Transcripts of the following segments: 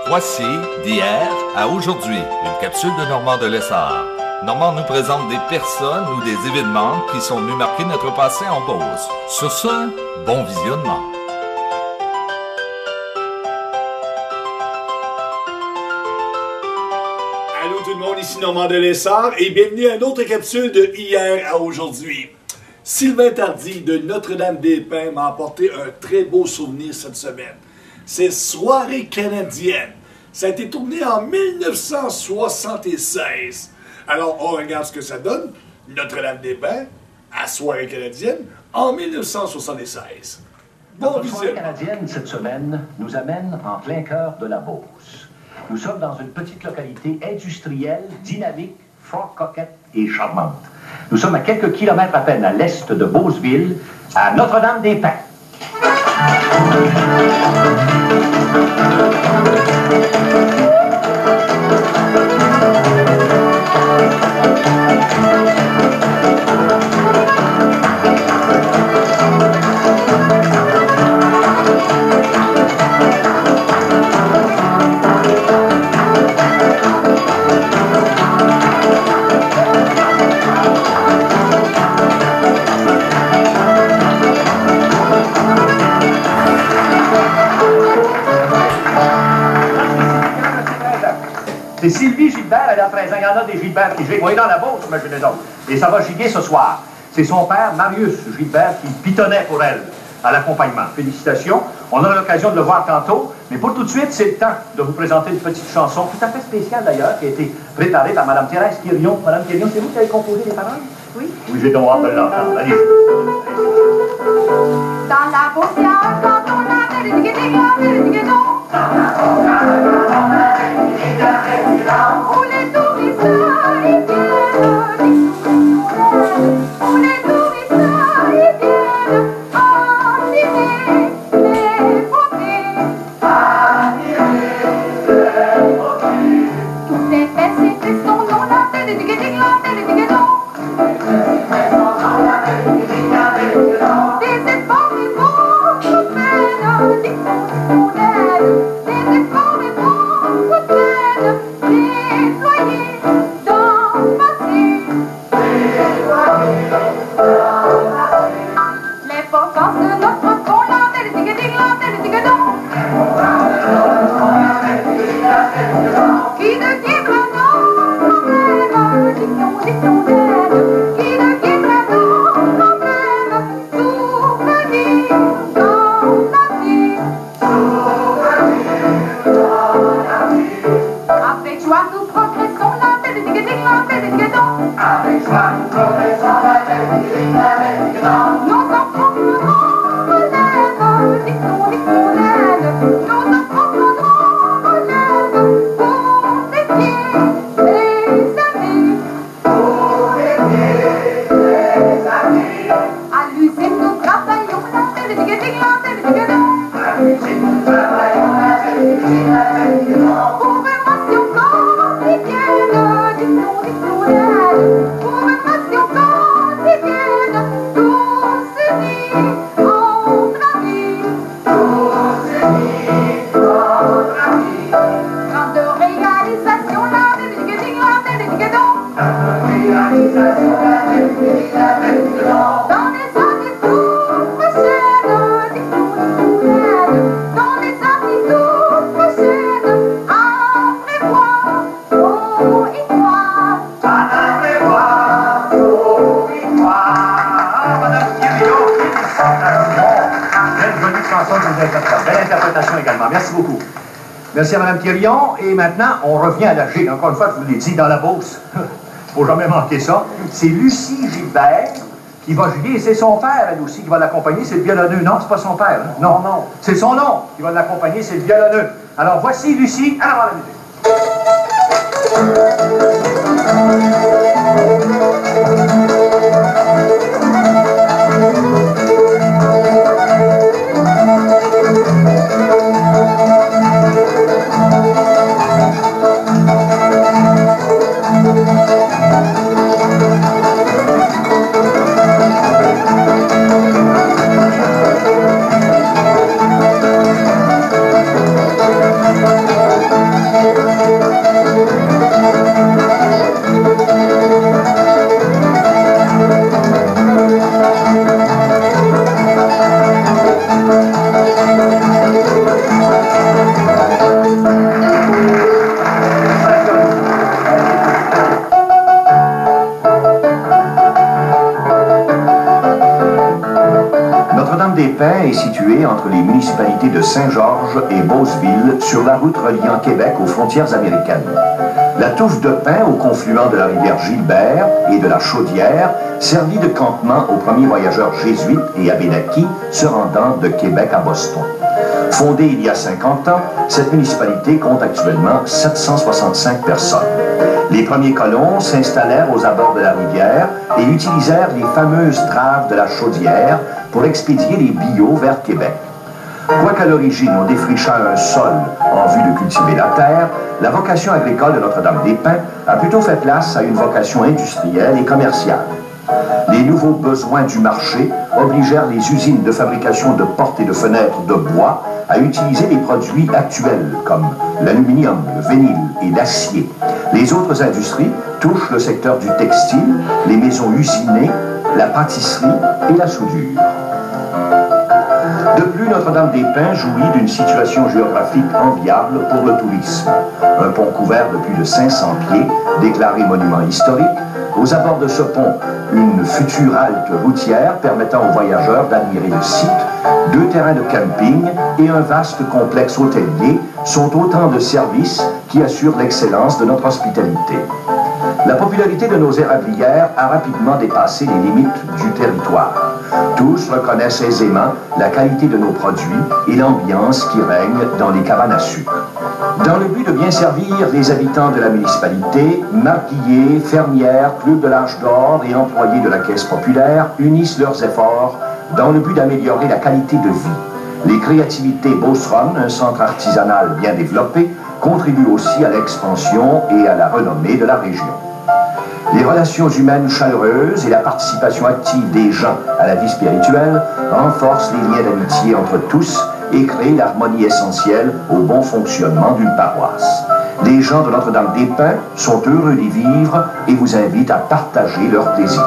Voici d'hier à aujourd'hui, une capsule de Normand de Lessard. Normand nous présente des personnes ou des événements qui sont venus marquer notre passé en Beauce. Sur ce, bon visionnement. Allô tout le monde, ici Normand de Lessard et bienvenue à une autre capsule de hier à aujourd'hui. Sylvain Tardy de Notre-Dame-des-Pins m'a apporté un très beau souvenir cette semaine. C'est Soirée canadienne. Ça a été tourné en 1976. Alors, on regarde ce que ça donne. Notre-Dame-des-Pins à Soirée canadienne en 1976. Bon Notre Soirée visionnement. canadienne cette semaine nous amène en plein cœur de la Beauce. Nous sommes dans une petite localité industrielle, dynamique, fort coquette et charmante. Nous sommes à quelques kilomètres à peine à l'est de Beauceville, à Notre-Dame-des-Pins. C'est Sylvie Gilbert, elle a 13 ans. Il y en a des Gilbert qui giguent. Oui, dans la Beauce, imaginez donc. Et ça va giguer ce soir. C'est son père, Marius Gilbert, qui pitonnait pour elle à l'accompagnement. Félicitations. On aura l'occasion de le voir tantôt. Mais pour tout de suite, c'est le temps de vous présenter une petite chanson tout à fait spéciale d'ailleurs, qui a été préparée par Mme Thérèse Quirion. Mme Quirion, c'est vous qui avez composé les paroles? Oui. Oui, j'ai donc hâte de l'entendre. Allez. Dans la Beauce, il y a un canton, la terre du Guédégon, où les touristes y viennent, où les touristes y viennent admirer les beautés. Toutes les fesses et festons, non, la terre du Guédégon, la terre du Guédégon. Des efforts et beaucoup de peine, dictons d'aide. Des efforts et beaucoup de peine, déployés dans le passé. Les vacances de notre pont, la terre du Guédégon, la terre du Guédégon. Qui deviendra nos problèmes, dictons d'aide. Qui deviendra nos problèmes, souvenirs dans la vie. Avec joie nous progressons, la terre du Guédégon, la terre du Guédégon. Nos enfants prendront relève, dictons d'aide. Nos enfants prendront relève pour défier les amis. À l'usine nous travaillons, la terre du Guédégon, la terre du Guédégon. Formation quotidienne, dictons d'aide. Formation quotidienne, tous unis entre amis. Grande réalisation, la terre du Guédégon, la terre du Guédégon. Dans les années toutes prochaines, dictons d'aide. Dans les années toutes prochaines, à prévoir, faut y croire. Madame Quirion, belle jolie chanson que vous avez faite. Belle interprétation également. Merci beaucoup. Merci à Mme Quirion. Et maintenant, on revient à la gigue. Encore une fois, je vous l'ai dit, dans la Beauce. Faut jamais manquer ça. C'est Lucie Gilbert qui va giguer. Et c'est son père, elle aussi, qui va l'accompagner. C'est le violonneux. Non, c'est pas son père. Hein? Non, non. C'est son nom qui va l'accompagner. C'est le violonneux. Alors, voici Lucie. Alors, la musique. Notre-Dame-des-Pins est située entre les municipalités de Saint-Georges et Beauceville sur la route reliant Québec aux frontières américaines. La touffe de pin au confluent de la rivière Gilbert et de la Chaudière servit de campement aux premiers voyageurs jésuites et abénakis se rendant de Québec à Boston. Fondée il y a 50 ans, cette municipalité compte actuellement 765 personnes. Les premiers colons s'installèrent aux abords de la rivière et utilisèrent les fameuses traves de la Chaudière pour expédier les billots vers Québec. Quoiqu'à l'origine on défricha un sol en vue de cultiver la terre, la vocation agricole de Notre-Dame-des-Pins a plutôt fait place à une vocation industrielle et commerciale. Les nouveaux besoins du marché obligèrent les usines de fabrication de portes et de fenêtres de bois à utiliser les produits actuels comme l'aluminium, le vinyle et l'acier. Les autres industries touchent le secteur du textile, les maisons usinées, la pâtisserie et la soudure. De plus, Notre-Dame-des-Pins jouit d'une situation géographique enviable pour le tourisme. Un pont couvert de plus de 500 pieds, déclaré monument historique. Aux abords de ce pont, une future halte routière permettant aux voyageurs d'admirer le site, 2 terrains de camping et un vaste complexe hôtelier sont autant de services qui assurent l'excellence de notre hospitalité. La popularité de nos érablières a rapidement dépassé les limites du territoire. Tous reconnaissent aisément la qualité de nos produits et l'ambiance qui règne dans les cabanes à sucre. Dans le but de bien servir les habitants de la municipalité, marguilliers, fermières, clubs de l'âge d'or et employés de la Caisse populaire unissent leurs efforts dans le but d'améliorer la qualité de vie. Les créativités Beauceron, un centre artisanal bien développé, contribuent aussi à l'expansion et à la renommée de la région. Les relations humaines chaleureuses et la participation active des gens à la vie spirituelle renforcent les liens d'amitié entre tous et créent l'harmonie essentielle au bon fonctionnement d'une paroisse. Les gens de Notre-Dame-des-Pins sont heureux d'y vivre et vous invitent à partager leur plaisir.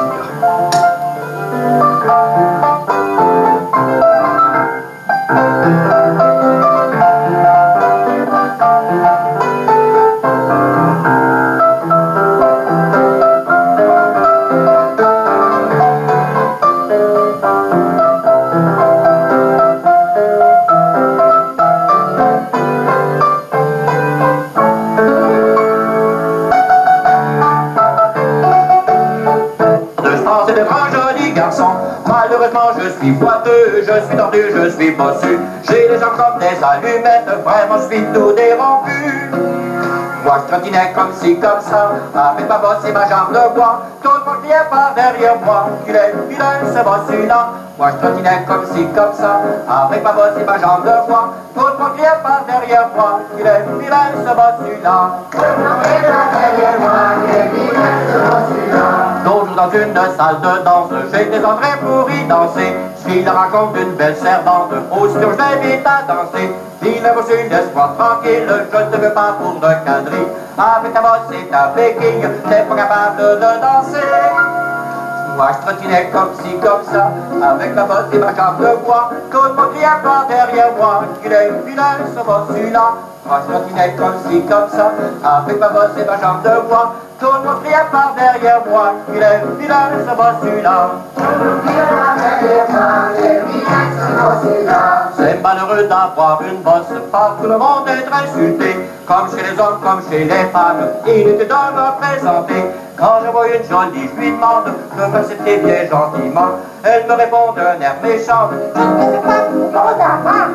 Je suis boiteux, je suis tordu, je suis bossu. J'ai les jambes comme des allumettes, vraiment je suis tout dérompu. Moi je trottinais comme ci, comme ça, avec ma bosse et ma jambe de bois. Tout le monde vient par derrière moi, qu'il est vilain ce bossu-là. Moi je trottinais comme ci, comme ça, avec ma bosse et ma jambe de bois. Tout le monde vient par derrière moi, qu'il est vilain ce bossu-là. Toujours dans une salle de danse, j'étais entré pour y danser. Je suis la rencontre d'une belle servante, aussitôt je l'invite à danser. Il a reçu l'espoir tranquille, je ne veux pas pour de quadrille. Avec ta bosse et ta béquille, t'es pas capable de danser. Moi je trottinais comme ci, comme ça, avec ma bosse et ma jambe de bois. Tout le monde vient par derrière moi, qu'il est vilain ce bossu-là. Moi je trottinais comme ci, comme ça, avec ma bosse et ma jambe de bois. Tout le monde vient par derrière moi, qu'il est vilain ce bossu-là. C'est malheureux d'avoir une bosse, par tout le monde être insulté. Comme chez les hommes, comme chez les femmes, inutile de me présenter. Quand je vois une jolie, je lui demande de m'accepter bien gentiment. Elle me répond d'un air méchant, je ne sais pas pour d'avant.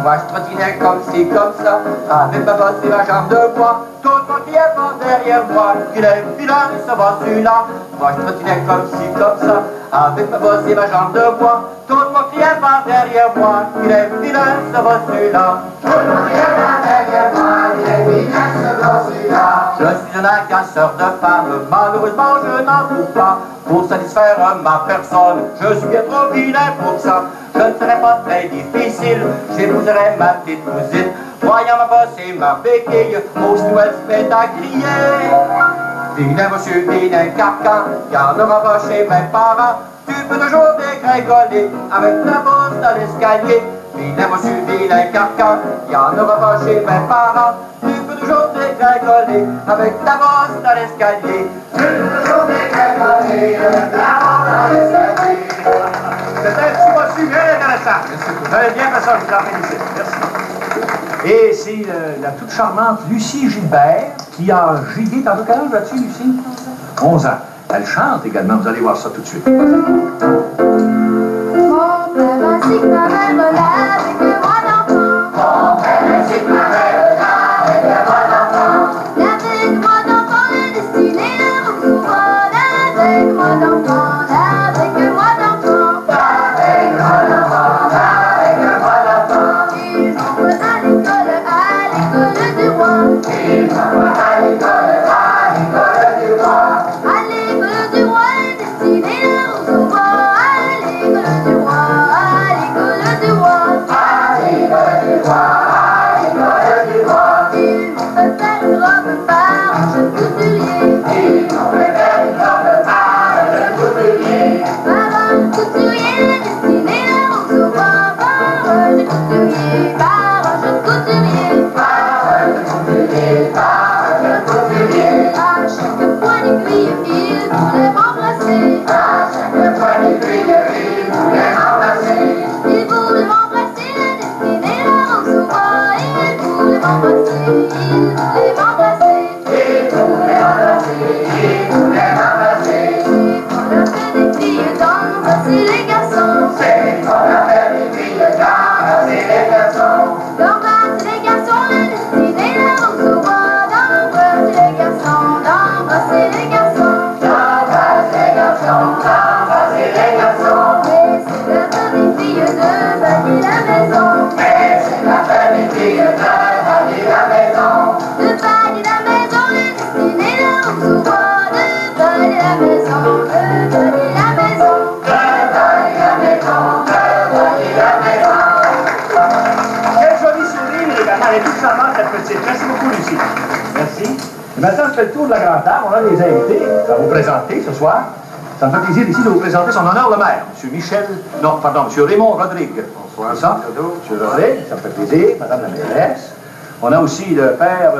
Moi je trottinais comme ci, comme ça, avec ma bosse et ma jambe de bois. Tout le monde vient par derrière moi, qu'il est vilain ce bossu-là. Moi je trottinais comme ci, comme ça, avec ma bosse et ma jambe de bois. Tout le monde vient par derrière moi, qu'il est vilain ce bossu-là. Tout le monde vient par derrière moi, qu'il est vilain ce bossu-là. Je suis un agresseur de femmes, malheureusement je n'en trouve pas. Pour satisfaire ma personne, je suis bien trop vilain pour ça. Je ne serai pas très difficile, j'épouserai ma petite cousine. Voyant ma bosse et ma béquille, aussitôt elle se met à crier. Vilain monsieur, vilain carcan, y'en aura pas chez mes parents. Tu peux toujours dégringoler avec ta bosse dans l'escalier. Vilain monsieur, vilain carcan, y'en aura pas chez mes parents. Tu peux toujours dégringoler avec ta bosse dans l'escalier. Tu peux toujours dégringoler avec ta bosse dans l'escalier. C'est un petit l'instant. Vous avez bien fait ça, je vous en félicite. Merci. Et c'est la toute charmante Lucie Gilbert qui a gigué. Tantôt, quel âge as-tu, Lucie? 11 ans. Elle chante également, vous allez voir ça tout de suite. Mon père ainsi que ma mère avec moi d'enfant. Mon père ainsi que ma mère avec moi d'enfant. Avec moi d'enfant, la destinée de mon souverain. Avec moi d'enfant, avec moi d'enfant. Avec moi d'enfant, avec moi d'enfant. Ils m'envoient à l'école du roi. Ils m'envoient à l'école du roi. À l'école du roi, la destinée de mon souverain. À l'école du roi, à l'école du roi. À l'école du roi, à l'école du roi. Ils m'ont fait faire une robe par un jeune couturier. Ils m'ont fait faire une robe par un jeune couturier. Par un jeune couturier, la destinée de mon souverain. Par un jeune couturier, par un jeune couturier. Par un jeune couturier, par un jeune couturier. À chaque point d'aiguille, il voulait m'embrasser. À chaque point d'aiguille, il voulait m'embrasser. Il voulait m'embrasser, la destinée de mon souverain. Il voulait m'embrasser, il voulait m'embrasser. Il voulait m'embrasser, il voulait m'embrasser. C'est qu'on a fait des filles d'embrasser les garçons. C'est qu'on a fait des filles d'embrasser les garçons. D'embrasser les garçons, la destinée de mon souverain. D'embrasser les garçons, d'embrasser les garçons. D'embrasser les garçons, d'embrasser les garçons. Mais c'est la fin des filles de bâtir la maison. Mais c'est la fin des filles de bâtir la maison. De bâtir la maison, la destinée de mon souverain. De bâtir la maison, de bâtir la maison. De bâtir la maison, de bâtir la maison. Quel joli sourire également. Elle est toute charmante, cette petite. Merci beaucoup, Lucie. Merci. Et maintenant, je fais le tour de la grande table. On a des invités à vous présenter ce soir. Ça me fait plaisir ici de vous présenter son honneur le maire, M. M. Raymond Rodrigue. Bonsoir. C'est ça? M. Rodrigue, ça me fait plaisir. Madame la mairesse. On a aussi le père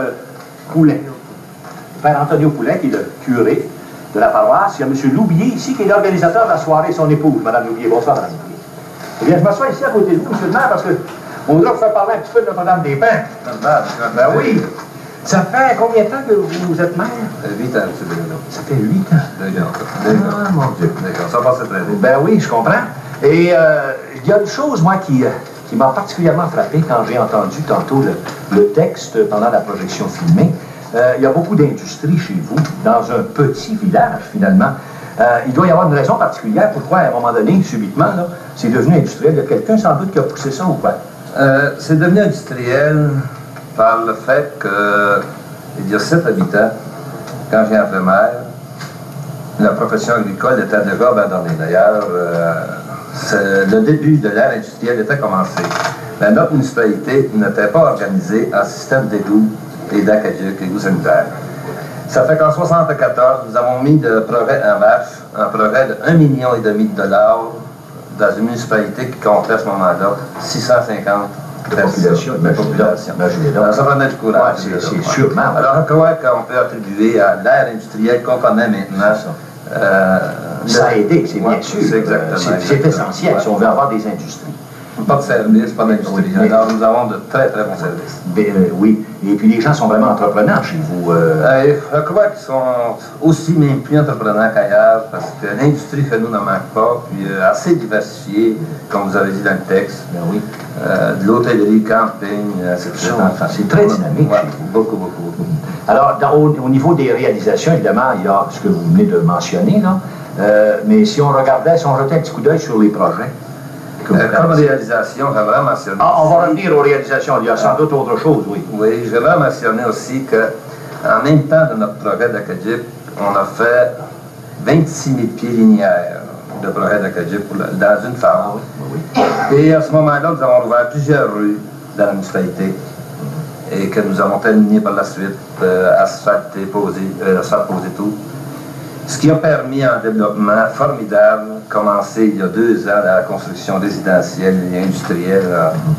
Poulet. Le père Antonio Poulet, qui est le curé de la paroisse. Il y a M. Loubier ici, qui est l'organisateur de la soirée, son épouse, Madame Loubier. Bonsoir, Madame Loubier. Eh bien, je m'assois ici à côté de vous, M. le maire, parce que on voudrait vous faire parler un petit peu de Notre-Dame-des-Pins. Ben oui. Ça fait combien de temps que vous êtes maire? 8 ans, M. Bellino. Ça fait 8 ans. D'accord. Ah, mon Dieu. D'accord, ça passe très vite. Ben oui, je comprends. Et il y a une chose, moi, qui m'a particulièrement frappé quand j'ai entendu tantôt le texte pendant la projection filmée. Il y a beaucoup d'industries chez vous, dans un petit village, finalement. Il doit y avoir une raison particulière pourquoi, à un moment donné, subitement, là, c'est devenu industriel. Il y a quelqu'un, sans doute, qui a poussé ça ou quoi? C'est devenu industriel par le fait qu'il y a 7 habitants, quand j'ai entré maire, la profession agricole était déjà abandonnée. D'ailleurs, le début de l'ère industrielle était commencé. Mais notre municipalité n'était pas organisée en système d'égout et d'aqueduc, égout sanitaire. Ça fait qu'en 1974, nous avons mis le projet en marche, un projet de 1,5 million de dollars dans une municipalité qui comptait à ce moment-là 650 de population. Alors, ça prenait du courage. C'est sûrement. Alors, je crois qu'on peut attribuer à l'ère industrielle qu'on connaît maintenant. Ça a aidé, c'est bien sûr. C'est exactement. C'est essentiel si on veut avoir des industries. Pas de service, pas d'industrie. Alors, nous avons de très, très bons services. Oui. Et puis, les gens sont vraiment entrepreneurs chez vous. Je crois qu'ils sont aussi, même plus entrepreneurs qu'ailleurs, parce que l'industrie chez nous ne manque pas, puis assez diversifiée, comme vous avez dit dans le texte. Ben oui. De l'hôtellerie, camping, c'est très dynamique chez vous. Beaucoup, beaucoup, beaucoup. Alors, au niveau des réalisations, évidemment, il y a ce que vous venez de mentionner, là. Mais si on regardait, si on jetait un petit coup d'œil sur les projets. Comme réalisation, j'aimerais mentionner. Ah, on va revenir aux réalisations. Il y a sans doute autre chose, oui. Oui, j'aimerais mentionner aussi qu'en même temps de notre projet d'aqueduc, on a fait 26 000 pieds linéaires de projet d'aqueduc dans une farm. Oui. Et à ce moment-là, nous avons ouvert plusieurs rues dans la municipalité et que nous avons terminé par la suite, asphalté, posé tout. Ce qui a permis un développement formidable, commencé il y a 2 ans dans la construction résidentielle et industrielle,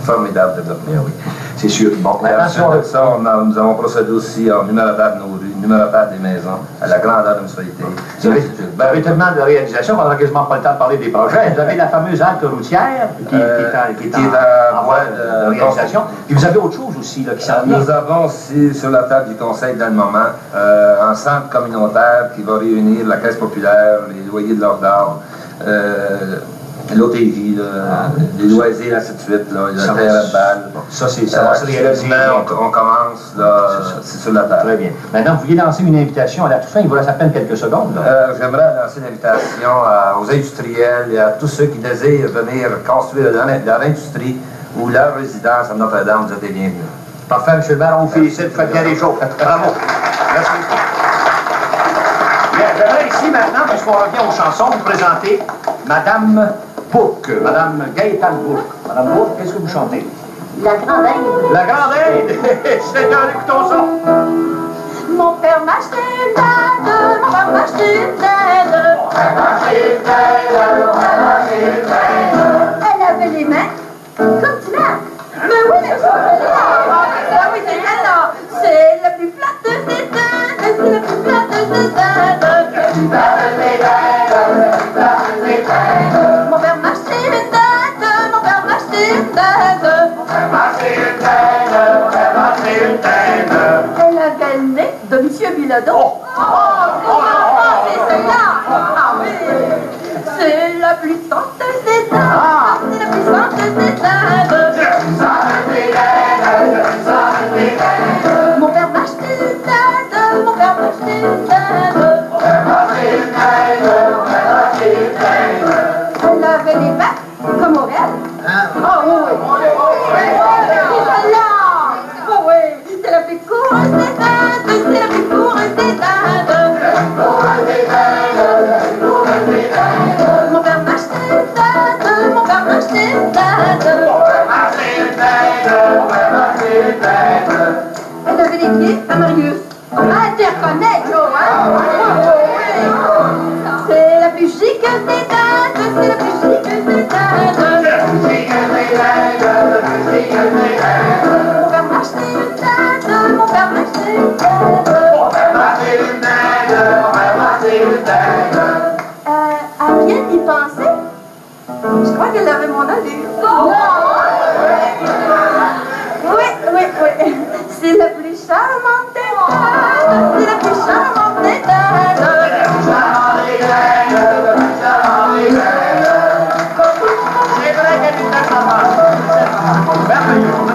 formidable développement. Oui, c'est sûr. Bon, ensuite de ça, nous avons procédé aussi à numérotage de nos rues. numéro pas des maisons, à la grandeur de municipalité. Vous avez tellement de réalisations qu'on n'aura quasiment pas le temps de parler des projets. Vous avez la fameuse halte routière qui est en voie de réalisation. Puis vous avez autre chose aussi là, qui s'en vient. Nous avons aussi sur la table du conseil dans le moment un centre communautaire qui va réunir la caisse populaire, les loyers de l'ordre d'art, l'hôtellerie, les loisirs, ainsi de suite, là, le terrain de balle. Ça va se réaliser. On commence, là, c'est sur la table. Très bien. Maintenant, vous vouliez lancer une invitation à la toute fin, il vous reste à peine quelques secondes. J'aimerais lancer une invitation aux industriels et à tous ceux qui désirent venir construire leur industrie ou leur résidence à Notre-Dame. Vous êtes les bienvenus. Parfait, M. le maire, on vous félicite, vous faites bien les choses. Bravo. Merci. Bien, j'aimerais ici maintenant, puisqu'on revient aux chansons, vous présenter Madame Bourque, Madame Gaëtane Bourque. Madame Bourque, qu'est-ce que vous chantez? La grande Inde. La grande Inde! C'est bien, écoutons ça. Mon père m'a acheté une dinde, mon père m'a acheté une dinde. Mon père m'a acheté une dinde, mon père m'a acheté une dinde. Elle avait les mains comme tu l'as. Mais oui, c'est ça. Ah oui, c'est elle-là. C'est la plus flatteuse des dindes, c'est la plus flatteuse des dindes. La plus flatteuse des dindes, la plus flatteuse des dindes. Mon père m'a acheté une dinde, mon père m'a acheté une dinde. Mon père m'a acheté une dinde, mon père m'a acheté une dinde. Elle avait le nez de M. Bilodeau. C'est celle-là. Ah oui. C'est la plus senteuse des dindes. C'est la plus senteuse des dindes. Mon père m'a acheté une dinde, mon père m'a acheté une dinde. Mon père m'a acheté une dinde, mon père m'a acheté une dinde. Elle avait les pattes comme Aurel. Ah oui, c'est celle-là. Oh oui, c'est la plus coureuse des dindes, c'est la plus coureuse des dindes. La plus coureuse des dindes, la plus coureuse des dindes. Mon père m'a acheté une dinde, mon père m'a acheté une dinde. Mon père m'a acheté une dinde, mon père m'a acheté une dinde. Elle avait les pieds à Marius. Ah, tu reconnais, Joe, hein? Oui. C'est la plus chiqueuse des dindes, c'est la plus chiqueuse des dindes. La plus chiqueuse des dindes, la plus chiqueuse des dindes. Mon père m'a acheté une dinde, mon père m'a acheté une dinde. Mon père m'a acheté une dinde, mon père m'a acheté une dinde. Elle vient d'y penser. Je crois qu'elle avait mon allure. Oui. C'est la plus charmante des dindes. C'est la plus charmante des dindes. La plus charmante des dindes. La plus charmante des dindes. C'est vrai qu'elle est très charmante. Merveilleux.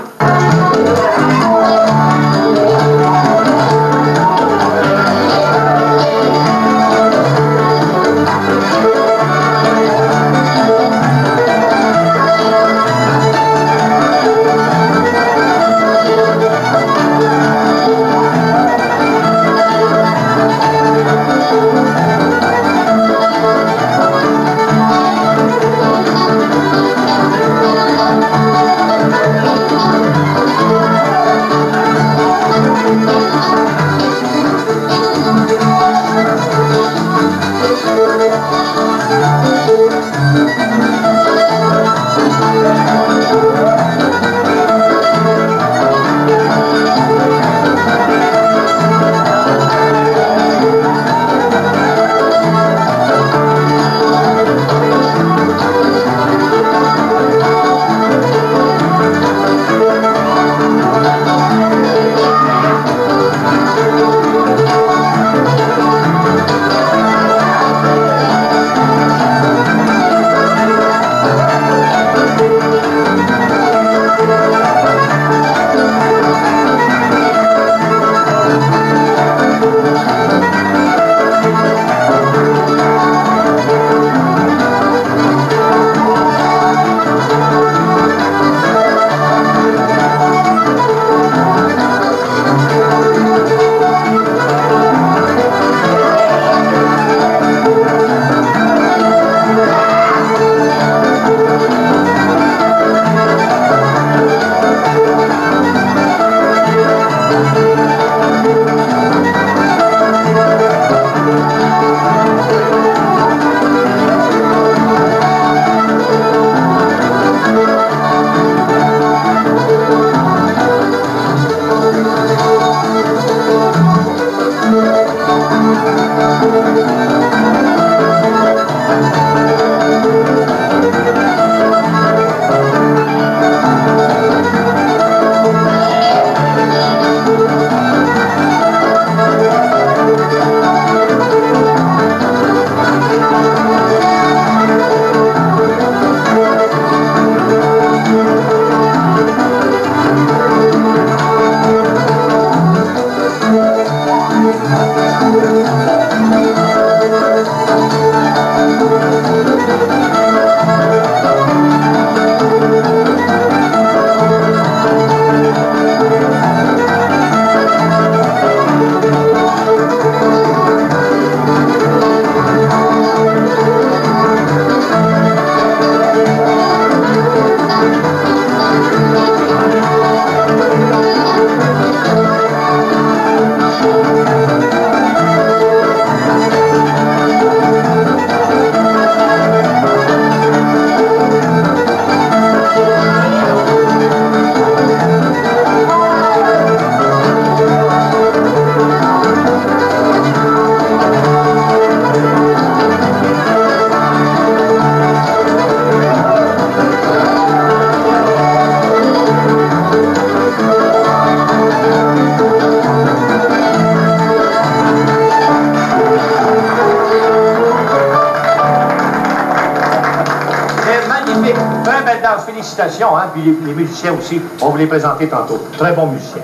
magnifique. Très belle danse. Félicitations, hein. Puis les musiciens aussi, on vous les présenter tantôt. Très bons musiciens.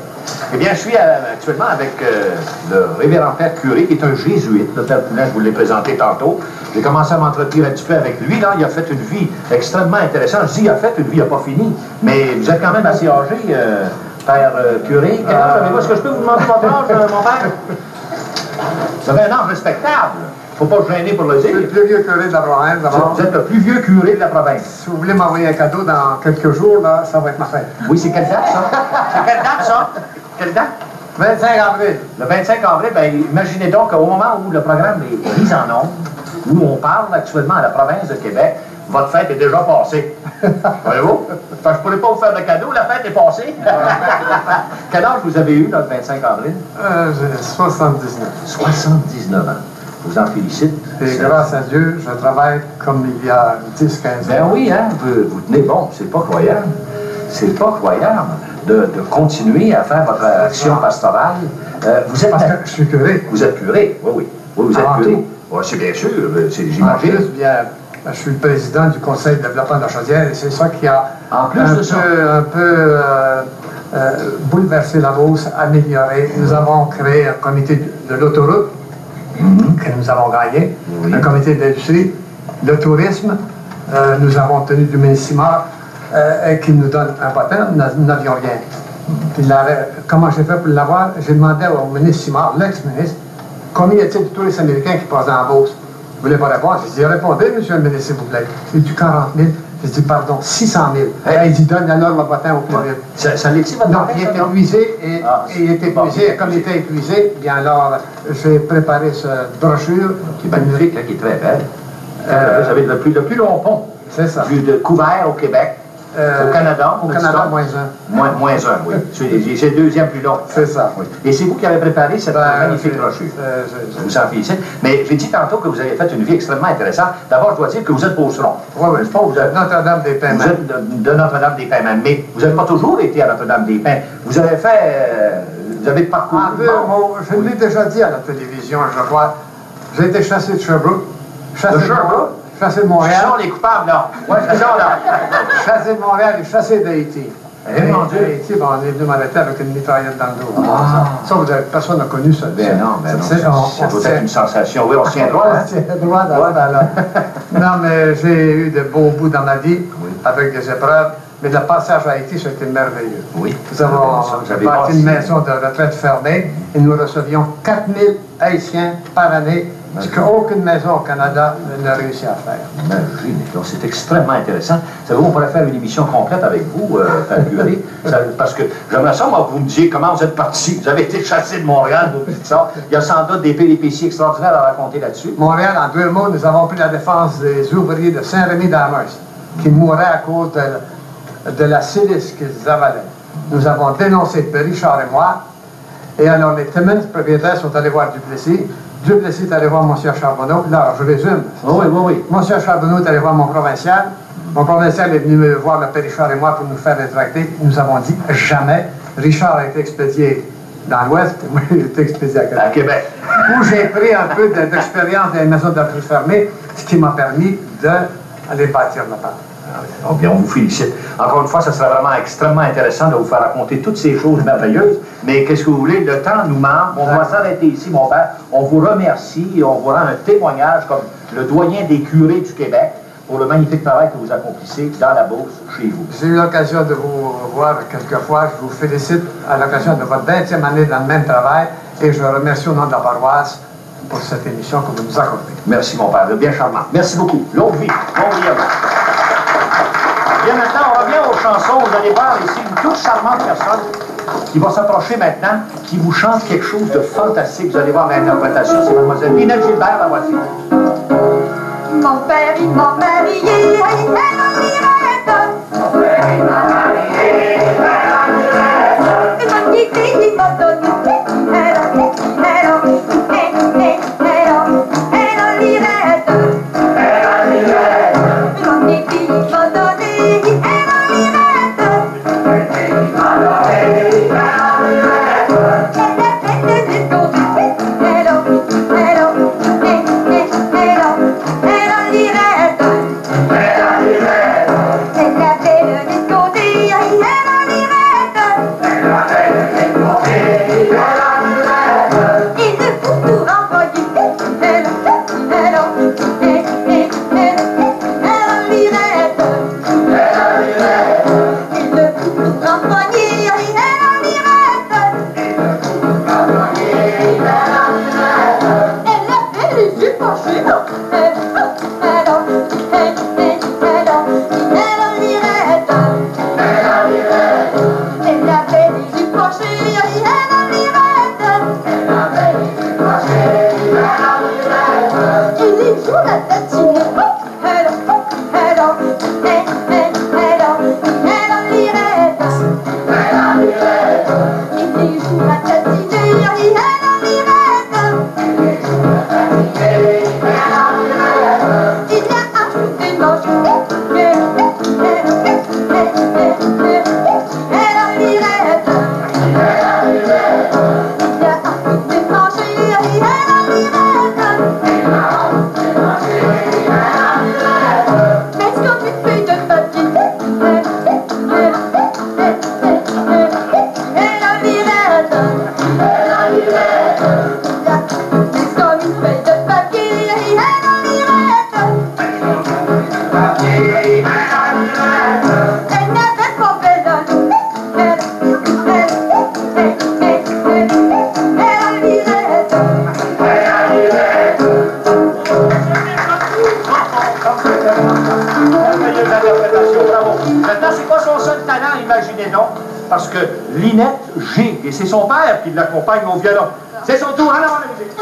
Eh bien, je suis actuellement avec le révérend Père Curé, qui est un jésuite. Le Père Poulin, je vous l'ai présenté tantôt. J'ai commencé à m'entretenir un petit peu avec lui. Là, il a fait une vie extrêmement intéressante. Je dis, il a fait une vie, il n'a pas fini. Mais vous êtes quand même assez âgé, Père Curé. Quel âge avez-vous? Est-ce que je peux vous demander votre âge, mon père? Vous avez un âge respectable. Il ne faut pas se gêner pour le dire. Je suis le plus vieux curé de la province, d'abord. Vous êtes le plus vieux curé de la province. Si vous voulez m'envoyer un cadeau dans quelques jours, là, ça va être ma fête. Oui, c'est quelle date, ça? C'est quelle date, ça? Quelle date? 25 avril. Le 25 avril, bien, imaginez donc qu'au moment où le programme est mis en ondes, où on parle actuellement à la province de Québec, votre fête est déjà passée. Voyez-vous? Enfin, je ne pourrais pas vous faire de cadeau, la fête est passée. Quel âge vous avez eu, là, le 25 avril? J'ai 79. 79 ans. Je vous en félicite. Et grâce à Dieu, je travaille comme il y a 10-15 ans. Ben oui, hein, vous tenez bon, c'est pas croyable. C'est pas croyable de continuer à faire votre action pastorale. Vous êtes... Parce que je suis curé. Vous êtes curé, oui, oui. Oui, vous êtes Avant curé. tout. Oui, c'est bien sûr, En j'imagine. plus, bien, je suis le président du conseil de développement de la Chaudière et c'est ça qui a En plus de ça. un peu bouleversé la Beauce, amélioré. Nous avons créé un comité de l'autoroute que nous avons gagné, Oui. un comité d'industrie, le tourisme. Nous avons obtenu du Ménissimar qui nous donne un patin, nous n'avions rien. Puis comment j'ai fait pour l'avoir? J'ai demandé au ministre Simard, l'ex-ministre, combien y a-t-il de touristes américains qui passent dans la Beauce? Il ne voulait pas répondre. J'ai dit, répondez, monsieur le ministre, s'il vous plaît. Il dit 40 000. J'ai dit, pardon, 600 000. Il dit, donne alors le patin au plus vite. Ça l'est-il, votre Non, patin, il ça, est non? épuisé et il est Bon, épuisé. Comme il était épuisé, bien alors, j'ai préparé cette brochure. Qui est magnifique, hein, qui est très belle. Vous avez le plus long pont. C'est ça. Plus de couvert au Québec. Au Canada. Au Canada, moins un. Moins un, oui. C'est le deuxième plus long. C'est ça. Oui. Et c'est vous qui avez préparé cette magnifique brochure. Je vous en félicite. Mais j'ai dit tantôt que vous avez fait une vie extrêmement intéressante. D'abord, je dois dire que vous êtes beauceron. Oui, oui. Je pense que vous êtes Notre-Dame-des-Pins. Vous êtes de Notre-Dame-des-Pins, mais vous n'avez pas toujours été à Notre-Dame-des-Pins. Vous avez fait... vous avez parcouru... Un peu, je l'ai déjà dit à la télévision, je crois. J'ai été chassé de Sherbrooke. De Sherbrooke? Chassé de Montréal. Ce sont les coupables, là. Oui, c'est ça, là. Chassé de Montréal et chassé d'Haïti. Eh, mon Dieu. Haïti, ben, on est venu m'arrêter avec une mitraillette dans le dos. Ah. Ça, personne n'a connu ça. Ben non, ça doit être une sensation. Oui, on se tient droit, On hein? se tient droit dans ce temps-là. Non, mais j'ai eu de beaux bouts dans ma vie, avec des épreuves. Mais le passage à Haïti, ça a été merveilleux. Oui. Nous avons Vous avez bâti bâti. une maison de retraite fermée et nous recevions 4000 Haïtiens par année, ce qu'aucune maison au Canada n'a réussi à faire. Imaginez, donc c'est extrêmement intéressant. Savez-vous, on pourrait faire une émission complète avec vous, Père Curé, parce que j'aimerais ça, moi, que vous me disiez comment vous êtes parti. Vous avez été chassé de Montréal, vous dites ça. Il y a sans doute des péripéties extraordinaires à raconter là-dessus. Montréal, en 2 mots, nous avons pris la défense des ouvriers de Saint-Rémy-d'Amherst qui mouraient à cause de la silice qu'ils avalaient. Nous avons dénoncé Richard et moi, et alors les Timmins propriétaires sont allés voir Duplessis. Duplessis est allé voir M. Charbonneau. Là, je résume. Oui, oui, oui. M. Charbonneau est allé voir mon provincial. Mon provincial est venu me voir, le père Richard et moi, pour nous faire rétracter. Nous avons dit jamais. Richard a été expédié dans l'Ouest, et moi, j'ai été expédié à Québec. À Québec. Où j'ai pris un peu d'expérience dans les maisons de retraite fermées, ce qui m'a permis d'aller bâtir là-bas. Donc, bien, on vous félicite. Encore une fois, ça sera vraiment extrêmement intéressant de vous faire raconter toutes ces choses merveilleuses. Mais qu'est-ce que vous voulez? Le temps nous manque. On doit s'arrêter ici, mon père. On vous remercie et on vous rend un témoignage comme le doyen des curés du Québec pour le magnifique travail que vous accomplissez dans la Beauce, chez vous. J'ai eu l'occasion de vous voir quelques fois. Je vous félicite à l'occasion de votre 20e année dans le même travail et je remercie au nom de la paroisse pour cette émission que vous nous accordez. Merci, mon père. Bien charmant. Merci beaucoup. Longue vie. Longue vie à vous. Bien, maintenant, on revient aux chansons. Vous allez voir ici une toute charmante personne qui va s'approcher maintenant, qui vous chante quelque chose de fantastique. Vous allez voir l'interprétation. C'est Mademoiselle Ninette Gilbert, la voici. Mon père, il m'a marié, elle en mirette. Mon père, il m'a marié, elle en mirette. Et mon petit, il m'a donné, elle en mirette. Et mon petit, il m'a donné, elle en mirette. Parce que Linette G, et c'est son père qui l'accompagne au violon. C'est son tour, allons à la musique.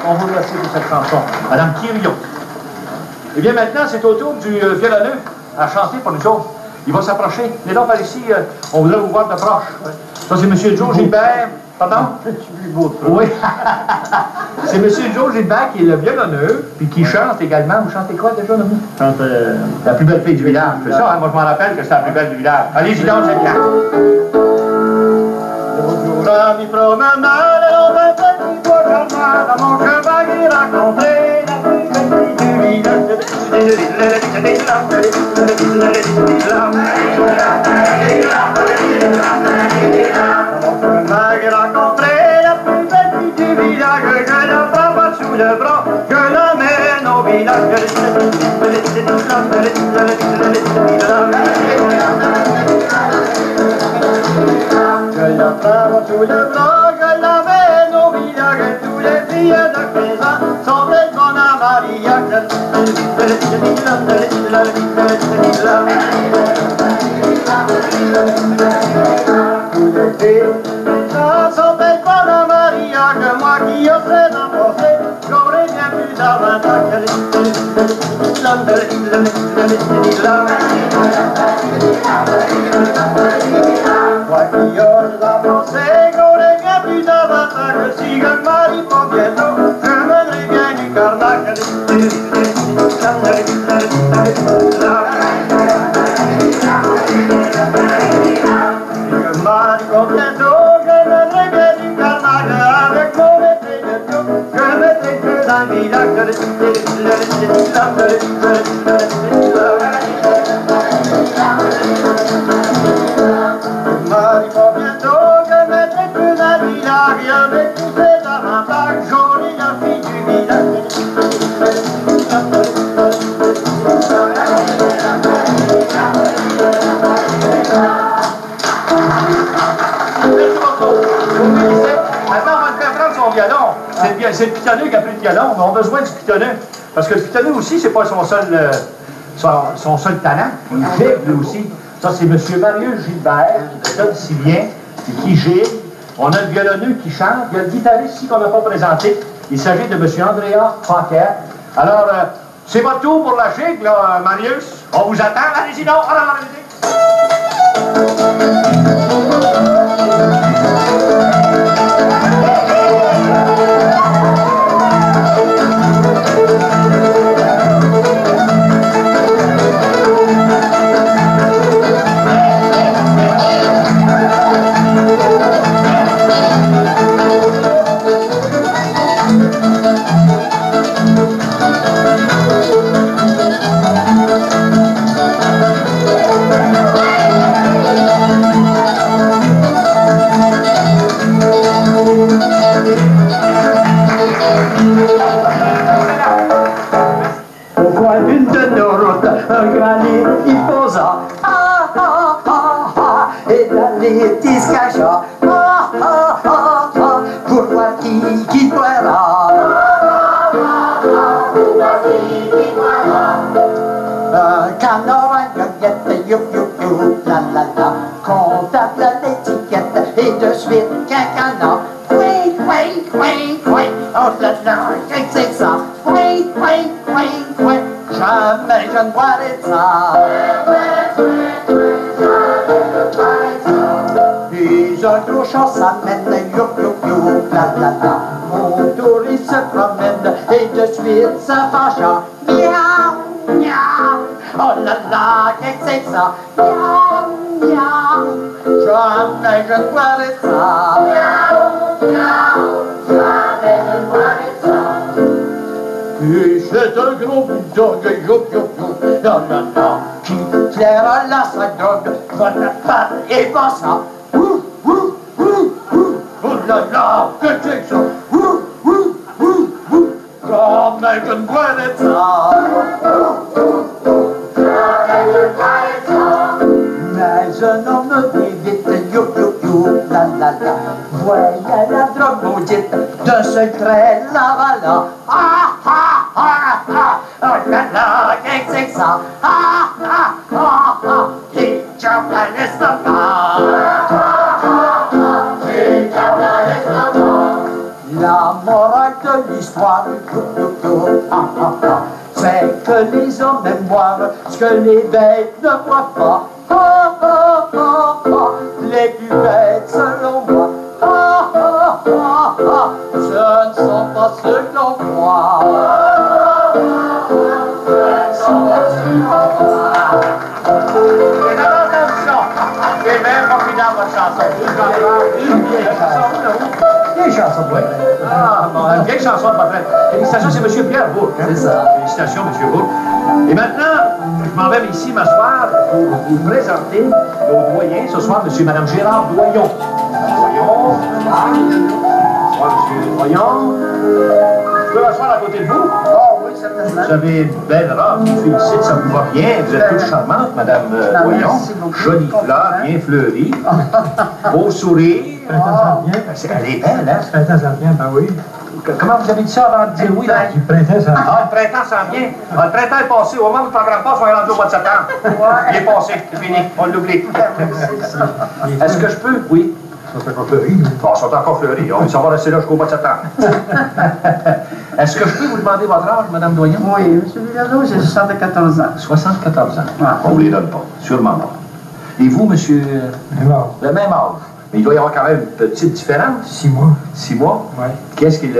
On vous remercie pour cette chanson, Madame Quirion. Et bien maintenant, c'est au tour du violonneux à chanter pour nous autres. Il va s'approcher. Mais donc par ici, on voudrait vous voir de proche. Ça, c'est M. Joe Gilbert. Pardon? Oui. C'est M. Joe Gilbert qui est le violonneux, puis qui chante également. Vous chantez quoi déjà, là? Je chante La plus belle fille du village. C'est ça, hein? Moi je m'en rappelle que c'est la plus belle du village. Allez-y donc, c'est bien. Bonjour, ami promenade, on va petit bois charmant, à mon cheval il racontait la plus belle fille du village. J'ai rencontré la plus belle fille du village, je la prends pas sous le bras, je l'emmène au village. Je la prends dans tout le bras, je l'amène au village, et tous les filles de 15 ans sont belles qu'on a mariage. Tous les filles sont belles qu'on a mariage, moi qui oserais d'embrasser, j'aurais bien plus d'avantage. Moi qui ose d'embrasser, j'aurais bien plus d'avantage. Si je ne marie pas bientôt, je mènerai bien du carnage. Je marie pas bientôt, je mènerai bien du carnage. Avec mon épée de tout, je mettrai feu dans le village. Je marie pas bientôt, je mettrai feu dans le village. Avec tous ces avantages, jolie la fille du village. Maintenant, on va le faire prendre son violon. C'est le pitonneux qui a pris le violon. On a besoin du pitonneux. Parce que le pitonneux aussi, c'est pas son seul talent. Il gicle lui aussi. Ça, c'est M. Marius Gilbert, qui donne si bien, et qui gicle. On a le violonneux qui chante. Il y a le guitariste ici qu'on n'a pas présenté. Il s'agit de M. Andrea Paquet. Alors, c'est votre tour pour la gicle, là, Marius. On vous attend. Allez-y, non, on va la musique. Jamais je ne boirai de ça. Puis un gros chat s'amène, youp youp youp, la la la. Mon touriste se promène et de suite ça fâcha. Miaou, miaou, oh là là, qu'est-ce que c'est ça? Miaou, miaou, jamais je ne boirai de ça. Miaou, miaou, jamais je ne boirai de ça. Et c'est un gros bulldog, youp youp youp, la la la, qui flaire la sa drogue, va la patte et va ça. Ouh, ouh, ouh, ouh, oh là là, que c'est ça? Ouh, ouh, ouh, ouh, jamais je ne boirai de ça. Jamais je ne boirai de ça. Mais un homme me dit vite, youp youp youp, la la la, voyez la drogue maudite, d'un seul trait, la voilà. Ah ah ah ah, oh là là, qu'est-ce que c'est que ça? Ah ah ah ah, qui chope l'estomac. Qui chope l'estomac. La morale de l'histoire, c'est que les hommes aiment boire ce que les bêtes ne boivent pas. Ah ah ah ah, les plus bêtes selon moi. Ah ah ah ah, ce ne sont pas ceux que l'on croit. C'est bien formidable votre chanson. Une vieille chanson, oui. Ah, bon, une vieille chanson de retraite. Félicitations, c'est M. Pierre Bourque. Hein? C'est ça. Félicitations, M. Bourque. Et maintenant, je m'en vais ici m'asseoir pour vous présenter nos doyens. Ce soir, M. et Mme Gérard Doyon. Doyon. Bonsoir, M. Doyon. Je peux m'asseoir à côté de vous? Oh, oui, certainement. Vous avez une belle robe, je vous félicite, ça vous va bien. Vous êtes toute charmante, Madame Voyons. Merci beaucoup. Jolie fleur, bien fleurie. Beau sourire. Elle est belle, hein? Le printemps s'en vient, ben oui. Comment vous avez dit ça avant de dire oui, là? Le printemps s'en vient. Ah, le printemps s'en vient. Ah, le printemps est passé. Au moment où le programme passe, on est rendu au mois de septembre. Il est passé, c'est fini. On l'oublie. Est-ce que je peux? Oui. Ils sont encore fleuris. Bon, ils sont encore fleuris. On va rester là jusqu'au mois de septembre. Est-ce que je peux vous demander votre âge, Mme Doyon? Oui, M. Villano, j'ai 74 ans. 74 ans. Ouais. On ne vous les donne pas. Sûrement pas. Et vous, monsieur? Le même âge. Mais il doit y avoir quand même une petite différence. 6 mois. 6 mois? Oui. Qu'est-ce qu'il...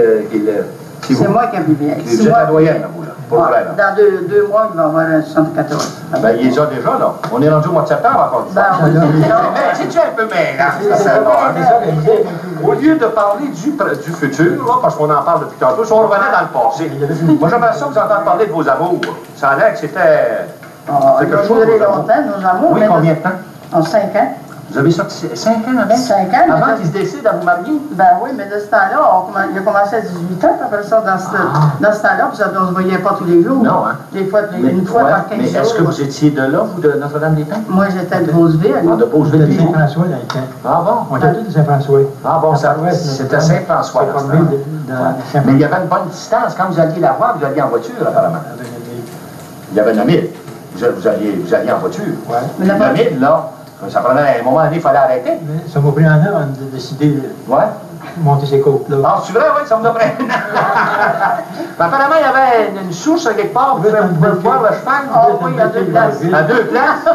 C'est moi qui ai bien. Vous êtes la doyenne, vous, là. Pour vrai, là. Dans 2 mois, il va avoir 74. Ben, il les a déjà, là. On est rendu au mois de septembre, encore une fois. Ben, oui, C'est-tu un peu mêlant? Au lieu de parler du futur, là, parce qu'on en parle depuis tantôt, si on revenait dans le passé, moi, j'aimerais ça vous entendre parler de vos amours. Ça a l'air que c'était... Ça a duré longtemps, nos amours. Oui, combien de temps? En 5 ans. Vous avez sorti 5 ans avec? 5 ans. Avant qu'ils se décident à vous marier? Ben oui, mais de ce temps-là, il a commencé à 18 ans, puis après ça, dans ce temps-là, puis on ne se voyait pas tous les jours. Non, hein? Des fois, une fois par 15 jours. Mais est-ce que vous étiez de là, vous, de Notre-Dame-des-Pins? Moi, j'étais de Beauceville. Ah, de Beauceville. De Saint-François, dans le temps. Ah bon? On était tous de Saint-François. Ah bon, c'était Saint-François. Mais il y avait une bonne distance. Quand vous alliez la voir, vous alliez en voiture, apparemment. Il y avait une mille. Vous alliez en voiture. Oui. La mille, là, ça prenait à un moment donné, il fallait arrêter. Mais ça m'a pris un an avant de décider de monter ces côtes-là. Ah, c'est vrai, oui, ça me devrait. Mais apparemment, il y avait une source à quelque part, vous pouvez voir le cheval. Ah oui, à 2 places. À 2 places.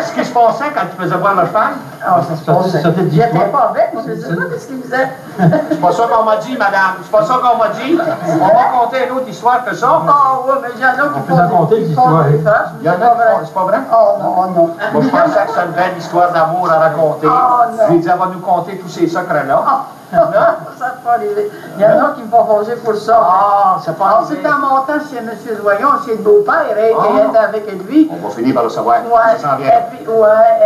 Ce qui se passait quand tu faisais voir le cheval? Ah, ça se passait. J'étais pas avec, moi, je sais pas ce qu'il faisait. C'est pas ça qu'on m'a dit, madame. C'est pas ça qu'on m'a dit. On va compter une autre histoire que ça. Ah oui, mais il y en a qui peut en compter des histoires. Il y en a qui c'est pas vrai? Oh non, non. Moi, je pensais que c'était une belle histoire d'amour à raconter. Ah, non. Je lui ai dit, elle va nous conter tous ces secrets-là. Ça n'a pas arrivé. Il y en a qui me font forger pour ça. Ah, c'est pas arrivé. C'était en montant chez M. Doyon, chez le beau-père, qui était avec lui. On va finir par le savoir. Ouais, Ça s'en vient.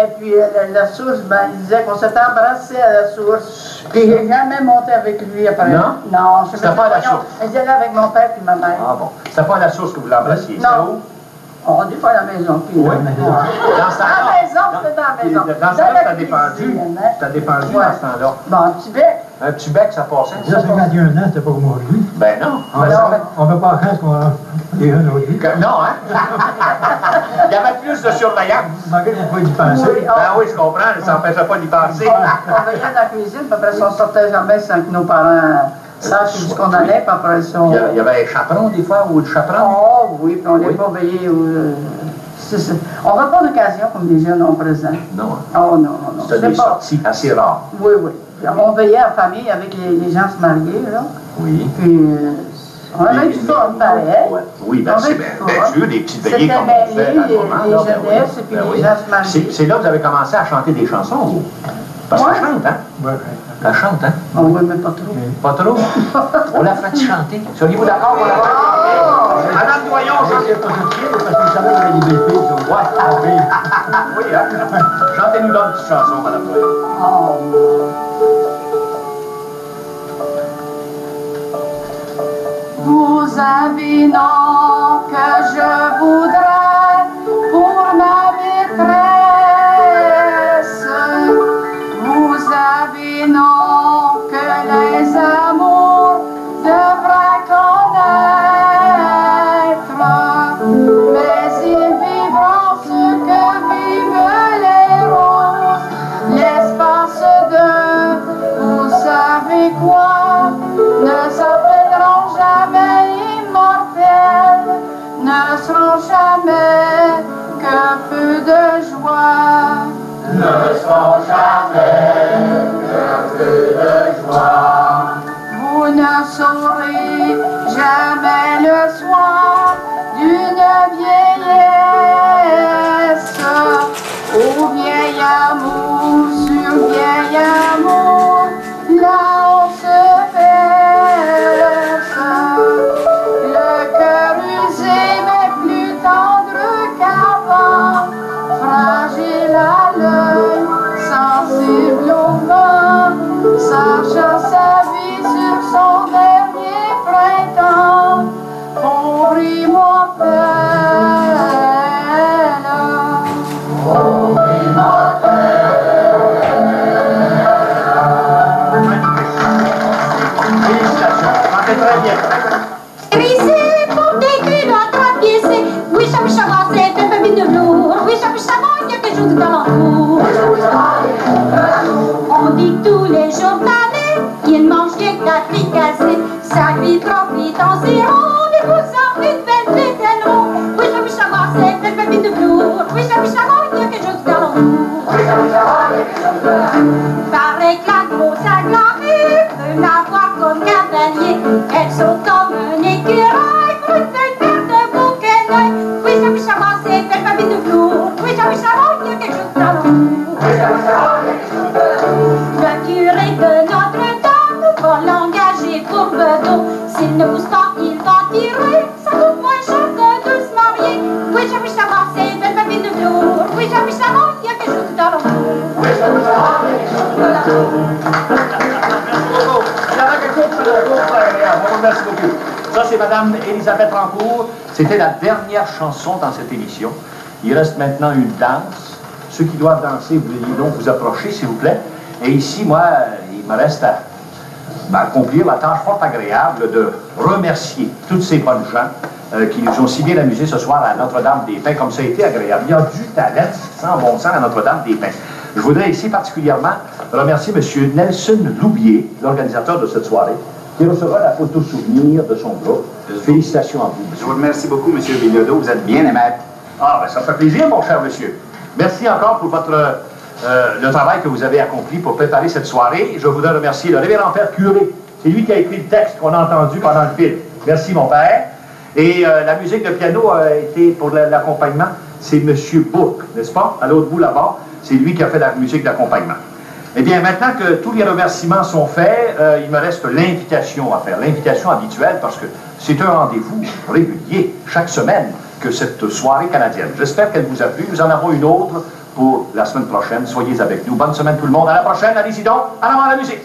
et puis la source, ben, il disait qu'on s'était embrassé à la source. Puis il n'est jamais monté avec lui après. Non? Non, je C'était pas à la source. Il était là avec mon père et ma mère. Ah bon. C'était pas à la source que vous l'embrassiez. Non. On dit pas à la maison. Puis, Oui. Dans ce la maison, c'était dans la maison. Dans ce temps-là, t'as défendu. T'as défendu dans ce temps-là. Bon, un petit bec. Un petit bec, ça passait. Déjà 51 ans, c'était pas comme aujourd'hui. Ben non. On ne peut pas craindre qu'on a des jeunes aujourd'hui. Non, hein? Il y avait plus de surveillance. Malgré qu'on pouvait y penser. Oui, Ben oui, je comprends. Ça n'empêchait pas d'y penser. on veillait dans la cuisine, puis après ça, on sortait jamais sans que nos parents sachent où qu'on allait, puis après ça... Il y avait un chaperon, des fois, ou le chaperon? Oh oui, puis on n'est pas veillé... On n'a pas d'occasion comme des jeunes en présent. Non. Oh non, non, non. C'était des sorties assez rares. Oui, oui. Puis on veillait en famille avec les gens se marier, là. Oui. Puis on avait du fun, pareil. Oui, ben c'est bien sûr, des petites veillées comme on fait dans le moment. Les jeunesses, et puis les gens se mariaient. C'est là que vous avez commencé à chanter des chansons, vous? Parce qu'elle chante, hein? Oui. Elle chante, hein? On ne mais pas trop. Pas trop? On l'a fait chanter. Seriez-vous d'accord pour la faire? Madame Doyon, chantez pas parce que je savais qu'il y avait des belles filles. Oui, hein? Chantez-nous donc une petite chanson, Madame Doyon. Vous avez nom que je voudrais pour ma maîtresse. Vous avez nom que les amours devraient connaître. Mais ils vivront ce que vivent les roses, l'espace de, vous savez quoi, ne s'appelleront jamais immortels, ne seront jamais que peu de joie. Ne seront jamais que peu de joie. Vous ne saurez jamais le soir d'une vieillesse, au vieil amour sur vieil amour, là on se est journalier, il mange rien que la fricassée. Ça lui profite en zéro, des poussants, une belle fête d'eau. Oui, j'aime savoir, c'est belle papine de velours. Oui, j'aime savoir, il y a quelque chose dans l'amour. Oui, j'aime savoir, il y a quelque chose dans l'amour. Paraît que la grosse agglomérée peut l'avoir comme cavalier. Elle saute comme un écureuil pour une belle paire de bouquets d'œil. Oui, j'aime savoir, c'est belle papine de velours. Oui, j'aime savoir, il y a quelque chose dans l'amour. Oui, j'aime savoir, il y a quelque chose dans l'amour. Le curé de Notre-Dame va l'engager pour bedeau. S'il ne pousse pas, il va tirer. Ça coûte moins cher que de se marier. Oui, j'aime savoir, c'est belle papine de velours. Oui, j'aime savoir, il y a quelque chose dans l'amour. Oui, j'aime savoir, il y a quelque chose dans l'amour. Il y en a quelque chose sur le groupe, merci beaucoup. Ça, c'est Mme Elisabeth Rancourt. C'était la dernière chanson dans cette émission. Il reste maintenant une danse. Ceux qui doivent danser, veuillez donc vous approcher, s'il vous plaît. Et ici, moi, il me reste à accomplir la tâche fort agréable de remercier toutes ces bonnes gens qui nous ont si bien amusés ce soir à Notre-Dame-des-Pins, comme ça a été agréable. Il y a du talent, sans bon sens, à Notre-Dame-des-Pins. Je voudrais ici particulièrement remercier M. Nelson Loubier, l'organisateur de cette soirée, qui recevra la photo souvenir de son groupe. Félicitations à vous, monsieur. Je vous remercie beaucoup, M. Bilodeau. Vous êtes bien aimable. Ah, ben ça fait plaisir, mon cher monsieur. Merci encore pour le travail que vous avez accompli pour préparer cette soirée. Je voudrais remercier le révérend père curé. C'est lui qui a écrit le texte qu'on a entendu pendant le film. Merci, mon père. Et la musique de piano a été pour l'accompagnement, c'est M. Bourque, n'est-ce pas? À l'autre bout là-bas, c'est lui qui a fait la musique d'accompagnement. Eh bien, maintenant que tous les remerciements sont faits, il me reste l'invitation à faire, l'invitation habituelle, parce que c'est un rendez-vous régulier, chaque semaine, que cette soirée canadienne. J'espère qu'elle vous a plu. Nous en avons une autre pour la semaine prochaine. Soyez avec nous. Bonne semaine tout le monde. À la prochaine. Allez-y donc. En avant la musique.